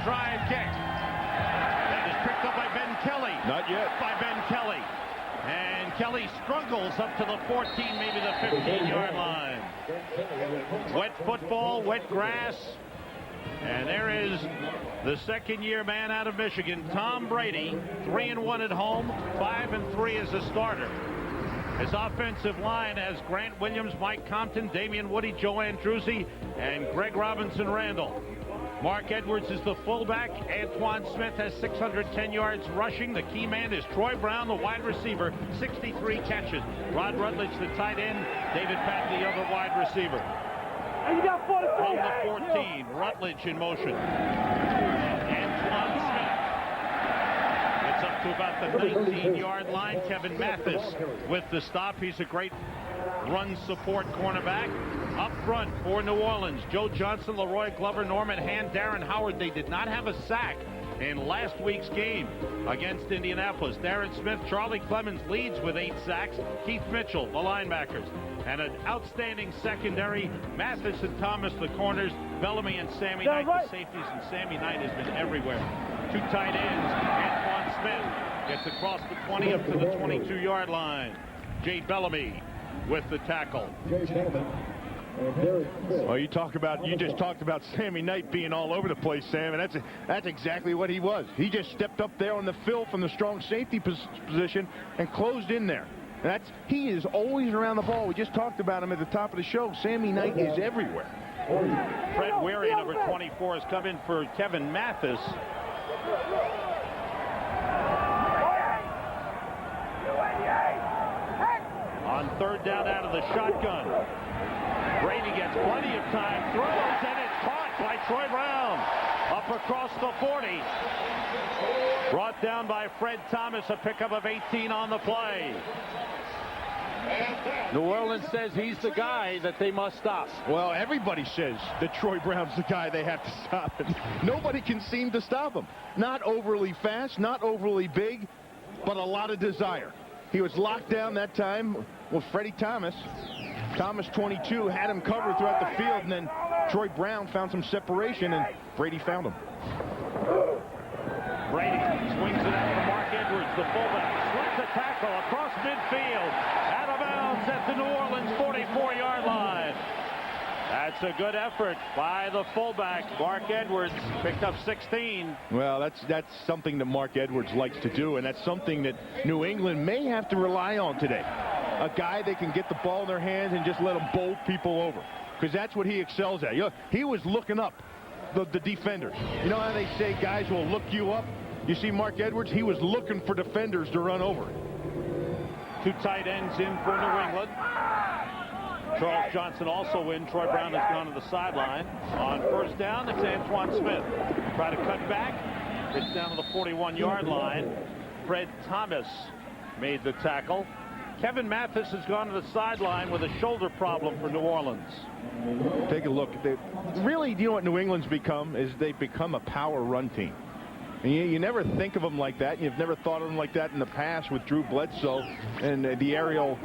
drive kick. That is picked up by Ben Kelly. Not yet. By Ben Kelly. And Kelly struggles up to the 14, maybe the 15-yard line. Wet football, wet grass. And there is the second-year man out of Michigan, Tom Brady, 3-1 at home, 5-3 as a starter. His offensive line has Grant Williams, Mike Compton, Damian Woody, Joe Andruzzi, and Greg Robinson Randall. Mark Edwards is the fullback. Antoine Smith has 610 yards rushing. The key man is Troy Brown, the wide receiver, 63 catches. Rod Rutledge, the tight end. David Patton, the other wide receiver. From the 14, Rutledge in motion. Antoine Smith gets up to about the 19-yard line. Kevin Mathis with the stop. He's a great run support cornerback. Up front for New Orleans, Joe Johnson, Leroy Glover, Norman Hand, Darren Howard. They did not have a sack in last week's game against Indianapolis. Darren Smith, Charlie Clemens leads with 8 sacks. Keith Mitchell, the linebackers. And an outstanding secondary. Mathis and Thomas, the corners. Bellamy and Sammy Knight, the safeties. And Sammy Knight has been everywhere. 2 tight ends. Antoine Smith gets across the 20 up to the 22-yard line. Jay Bellamy with the tackle. Well, you just talked about Sammy Knight being all over the place, Sam, and that's exactly what he was. He just stepped up there on the fill from the strong safety position and closed in there. He is always around the ball. We just talked about him at the top of the show. Sammy Knight is everywhere. Fred Weary, number 24, has come in for Kevin Mathis. On third down out of the shotgun. Brady gets plenty of time, throws, and it's caught by Troy Brown. Up across the 40. Brought down by Fred Thomas, a pickup of 18 on the play. New Orleans says he's the guy that they must stop. Well, everybody says that Troy Brown's the guy they have to stop. And nobody can seem to stop him. Not overly fast, not overly big, but a lot of desire. He was locked down that time with Freddie Thomas. Thomas, 22, had him covered throughout the field, and then Troy Brown found some separation, and Brady found him. Brady swings it out to Mark Edwards, the fullback. Slings a tackle across midfield. Out of bounds at the New Orleans 44-yard line. That's a good effort by the fullback. Mark Edwards picked up 16. Well, that's something that Mark Edwards likes to do, and that's something that New England may have to rely on today. A guy that can get the ball in their hands and just let them bowl people over, because that's what he excels at. He was looking up the defenders. You know how they say guys will look you up? You see Mark Edwards, he was looking for defenders to run over. 2 tight ends in for New England. Charles Johnson also in. Troy Brown has gone to the sideline. On first down, it's Antoine Smith. Try to cut back. It's down to the 41-yard line. Fred Thomas made the tackle. Kevin Mathis has gone to the sideline with a shoulder problem for New Orleans. Take a look. Really, you know what New England's become? Is they've become a power run team. And you never think of them like that. You've never thought of them like that in the past with Drew Bledsoe and the aerial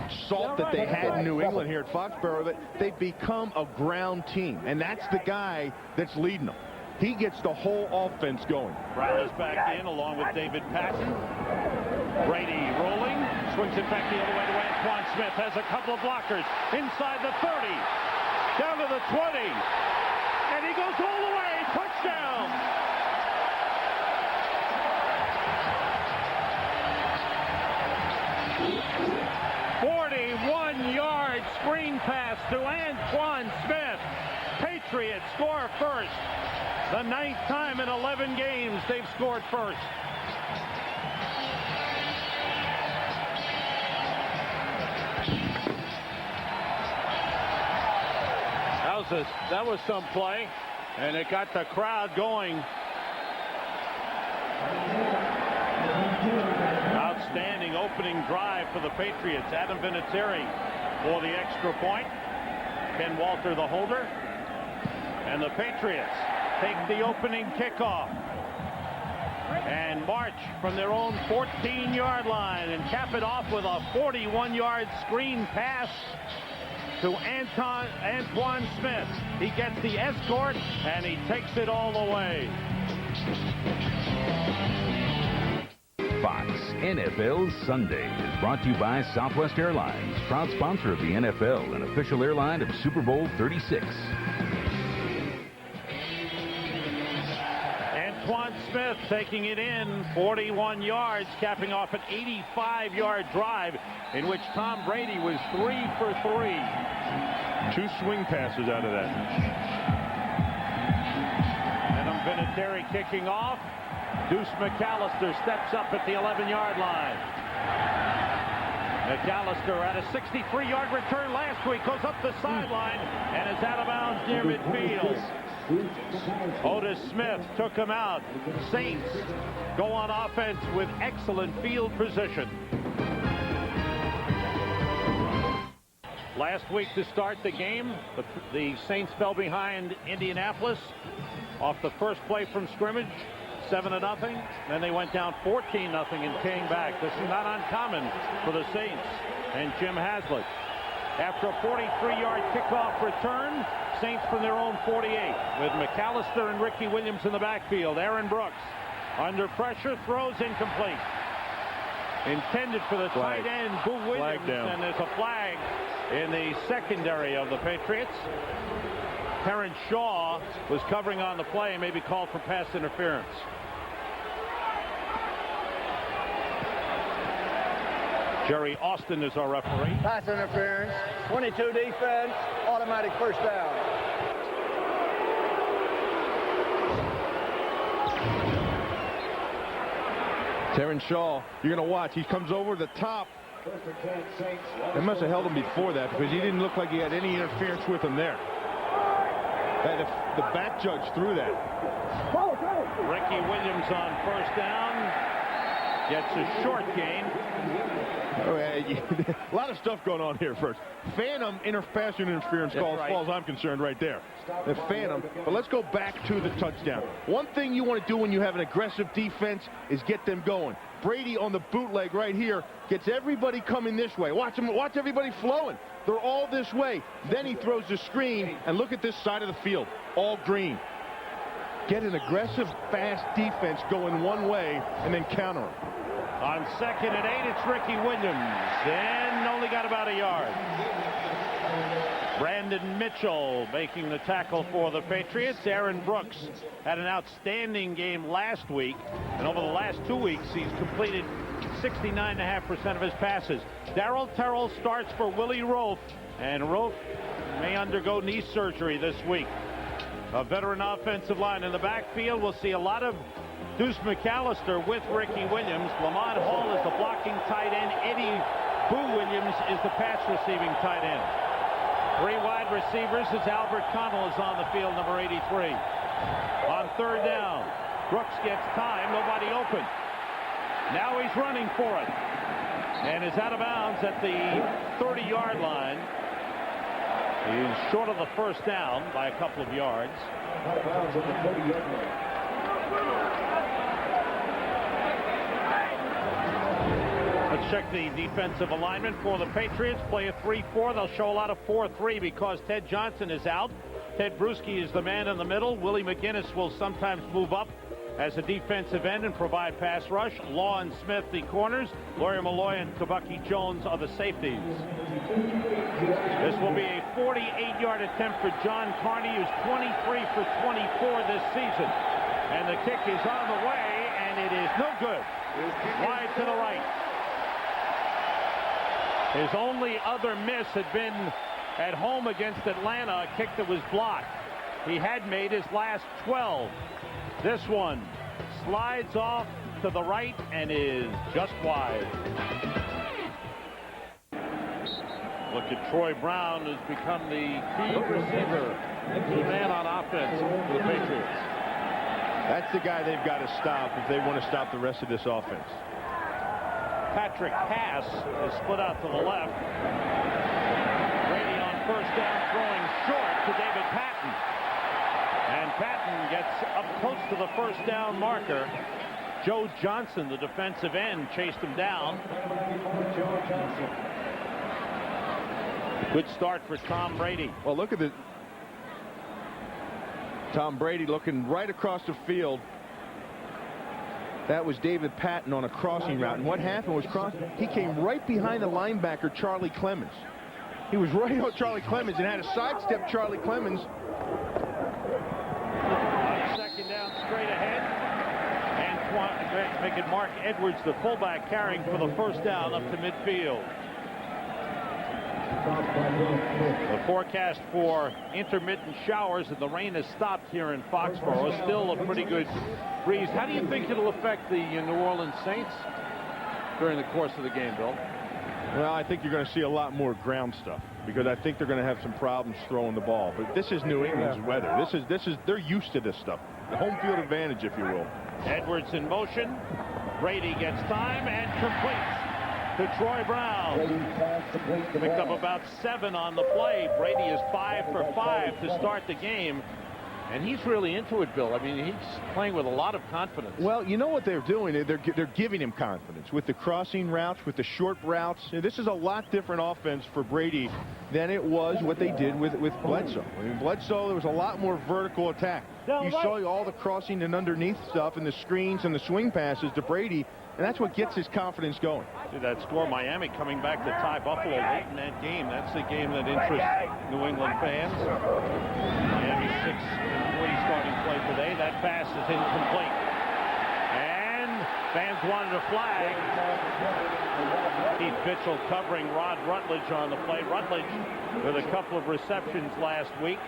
assault that they had in New England here at Foxborough. That they've become a ground team, and that's the guy that's leading them. He gets the whole offense going. Brown is back in along with David Patton. Brady rolling, swings it back the other way to Antoine Smith. Has a couple of blockers inside the 30, down to the 20, and he goes all the way. Touchdown! Yard screen pass to Antoine Smith. Patriots score first. The 9th time in 11 games they've scored first. That was some play, and it got the crowd going. Outstanding opening drive for the Patriots. Adam Vinatieri for the extra point. Ken Walter, the holder. And the Patriots take the opening kickoff and march from their own 14-yard line and cap it off with a 41-yard screen pass to Antoine Smith. He gets the escort, and he takes it all the way. Fox NFL Sunday is brought to you by Southwest Airlines, proud sponsor of the NFL and official airline of Super Bowl 36. Antoine Smith taking it in 41 yards, capping off an 85-yard drive in which Tom Brady was 3 for 3. 2 swing passes out of that. Adam Vinatieri kicking off. Deuce McAllister steps up at the 11-yard line. McAllister at a 63-yard return last week goes up the sideline and is out of bounds near midfield. Otis Smith took him out. Saints go on offense with excellent field position. Last week to start the game, the Saints fell behind Indianapolis off the first play from scrimmage, 7-0. Then they went down 14-0 and came back. This is not uncommon for the Saints and Jim Haslett. After a 43-yard kickoff return, Saints from their own 48 with McAllister and Ricky Williams in the backfield. Aaron Brooks under pressure, throws incomplete. Intended for the tight end, Boo Williams, and there's a flag in the secondary of the Patriots. Terrence Shaw was covering on the play and may be called for pass interference. Jerry Austin is our referee. Pass interference, 22 defense, automatic first down. Terrence Shaw, you're going to watch. He comes over the top. They must have held him before that because he didn't look like he had any interference with him there. The back judge threw that. Ricky Williams on first down. Gets a short gain. A lot of stuff going on here first. Phantom pass interference call, as far as I'm concerned, right there. The phantom. But let's go back to the touchdown. One thing you want to do when you have an aggressive defense is get them going. Brady on the bootleg right here gets everybody coming this way. Watch everybody flowing. They're all this way. Then he throws the screen, and look at this side of the field. All green. Get an aggressive, fast defense going one way, and then counter them. On 2nd and 8, it's Ricky Williams, and only got about a yard. Brandon Mitchell making the tackle for the Patriots. Aaron Brooks had an outstanding game last week, and over the last 2 weeks, he's completed 69.5% of his passes. Darrell Terrell starts for Willie Roaf, and Roaf may undergo knee surgery this week. A veteran offensive line in the backfield. We'll see a lot of Deuce McAllister with Ricky Williams. Lamont Hall is the blocking tight end. Eddie Boo Williams is the pass receiving tight end. 3 wide receivers as Albert Connell is on the field, number 83. On 3rd down, Brooks gets time, nobody open. Now he's running for it and is out of bounds at the 30-yard line. He's short of the first down by a couple of yards. Let's check the defensive alignment for the Patriots. Play a 3-4. They'll show a lot of 4-3 because Ted Johnson is out. Ted Bruschi is the man in the middle. Willie McGinnis will sometimes move up as a defensive end and provide pass rush. Law and Smith, the corners. Lawyer Malloy and Kabuki Jones are the safeties. This will be a 48-yard attempt for John Carney, who's 23 for 24 this season. And the kick is on the way, and it is no good. Wide to the right. His only other miss had been at home against Atlanta, a kick that was blocked. He had made his last 12. This one slides off to the right and is just wide. Look at Troy Brown, who's become the key receiver, the man on offense for the Patriots. That's the guy they've got to stop if they want to stop the rest of this offense. Patrick Haas is split out to the left. Brady on first down, throwing short to David Patton. And Patton gets up close to the first down marker. Joe Johnson, the defensive end, chased him down. Good start for Tom Brady. Well, look at this. Tom Brady looking right across the field. That was David Patton on a crossing route. And what happened was he came right behind the linebacker, Charlie Clemens. He was right on Charlie Clemens and had to sidestep Charlie Clemens. Second down, straight ahead. And making Mark Edwards, the fullback, carrying for the first down up to midfield. The forecast for intermittent showers, and the rain has stopped here in Foxborough. Still a pretty good breeze. How do you think it'll affect the New Orleans Saints during the course of the game, Bill? Well, I think you're going to see a lot more ground stuff because I think they're going to have some problems throwing the ball. But this is New England's weather. They're used to this stuff. The home field advantage, if you will. Edwards in motion. Brady gets time and completes to Troy Brown. Picked up about 7 on the play. Brady is 5 for 5 to start the game. And he's really into it, Bill. I mean, he's playing with a lot of confidence. Well, you know what they're doing? They're giving him confidence with the crossing routes, with the short routes. This is a lot different offense for Brady than it was what they did with Bledsoe. I mean, Bledsoe, there was a lot more vertical attack. You saw all the crossing and underneath stuff and the screens and the swing passes to Brady, and that's what gets his confidence going. See that score, Miami coming back to tie Buffalo late in that game. That's the game that interests New England fans. Miami 6-3 starting play today. That pass is incomplete. And fans wanted a flag. Keith Mitchell covering Rod Rutledge on the play. Rutledge with a couple of receptions last week.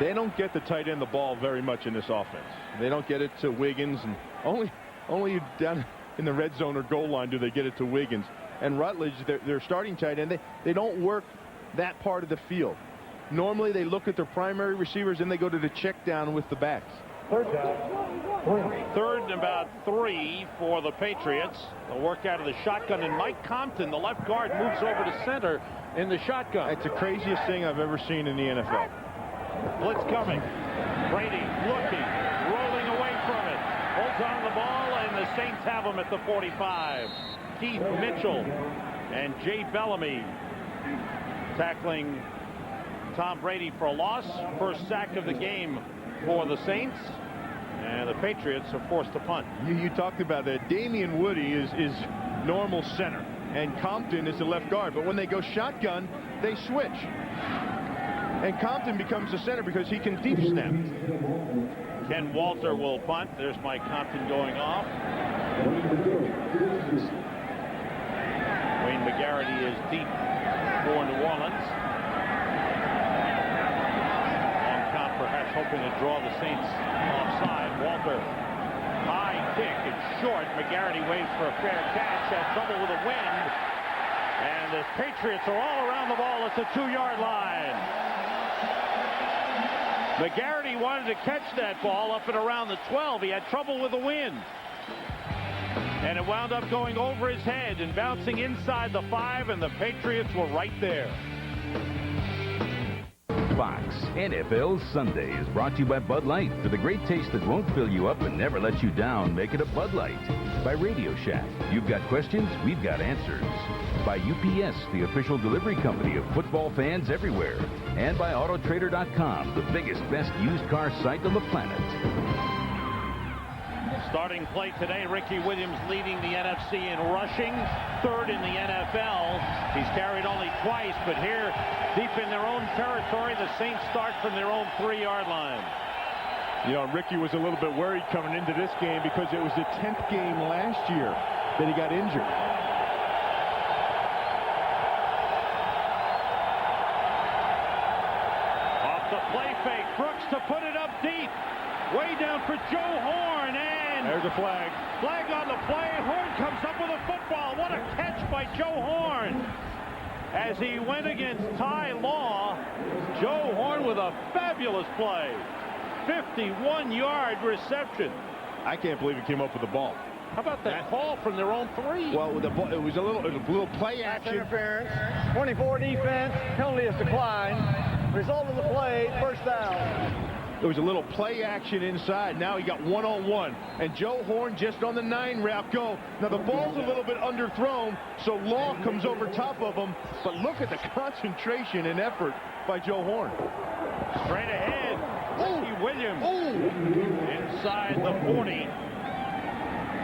They don't get the tight end the ball very much in this offense. They don't get it to Wiggins, and only down in the red zone or goal line do they get it to Wiggins. And Rutledge, their starting tight end, they don't work that part of the field. Normally they look at their primary receivers and they go to the check down with the backs. Third and about 3 for the Patriots. They'll work out of the shotgun, and Mike Compton, the left guard, moves over to center in the shotgun. It's the craziest thing I've ever seen in the NFL. Blitz coming. Brady looking, rolling away from it. Holds on the ball, and the Saints have him at the 45. Keith Mitchell and Jay Bellamy tackling Tom Brady for a loss. First sack of the game for the Saints. And the Patriots are forced to punt. You talked about that. Damian Woody is normal center, and Compton is the left guard. But when they go shotgun, they switch. And Compton becomes the center because he can deep snap. Ken Walter will punt. There's Mike Compton going off. Wayne McGarity is deep for New Orleans. Long count, perhaps hoping to draw the Saints offside. Walter, high kick, it's short. McGarity waits for a fair catch. Has trouble with the wind. And the Patriots are all around the ball at the 2-yard line. McGarity wanted to catch that ball up and around the 12. He had trouble with the wind. And it wound up going over his head and bouncing inside the 5, and the Patriots were right there. Fox NFL Sunday is brought to you by Bud Light. For the great taste that won't fill you up and never let you down, make it a Bud Light. By Radio Shack. You've got questions, we've got answers. By UPS, the official delivery company of football fans everywhere. And by Autotrader.com, the biggest, best used car site on the planet. Starting play today, Ricky Williams leading the NFC in rushing, 3rd in the NFL. He's carried only twice, but here, deep in their own territory, the Saints start from their own 3-yard line. You know, Ricky was a little bit worried coming into this game because it was the 10th game last year that he got injured. Off the play fake, Brooks to put it up deep. Way down for Joe Horn, and there's a flag. Flag on the play. Horn comes up with a football. What a catch by Joe Horn. As he went against Ty Law, Joe Horn with a fabulous play. 51-yard reception. I can't believe he came up with the ball. How about that call from their own 3? Well, it was a little play action. Interference. 24 defense. Penalty is declined. Result of the play, first down. There was a little play action inside. Now he got one-on-one. And Joe Horn just on the 9 route go. Now the ball's a little bit underthrown, so Law comes over top of him. But look at the concentration and effort by Joe Horn. Straight ahead. Ricky Williams. Inside the 40.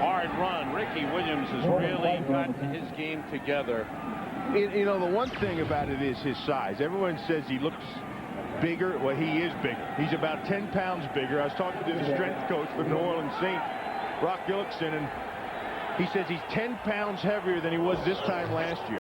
Hard run. Ricky Williams has really gotten his game together. You know, the one thing about it is his size. Everyone says he looks bigger. Well, he is bigger. He's about 10 pounds bigger. I was talking to the strength coach for New Orleans Saints, Rock Gillickson, and he says he's 10 pounds heavier than he was this time last year.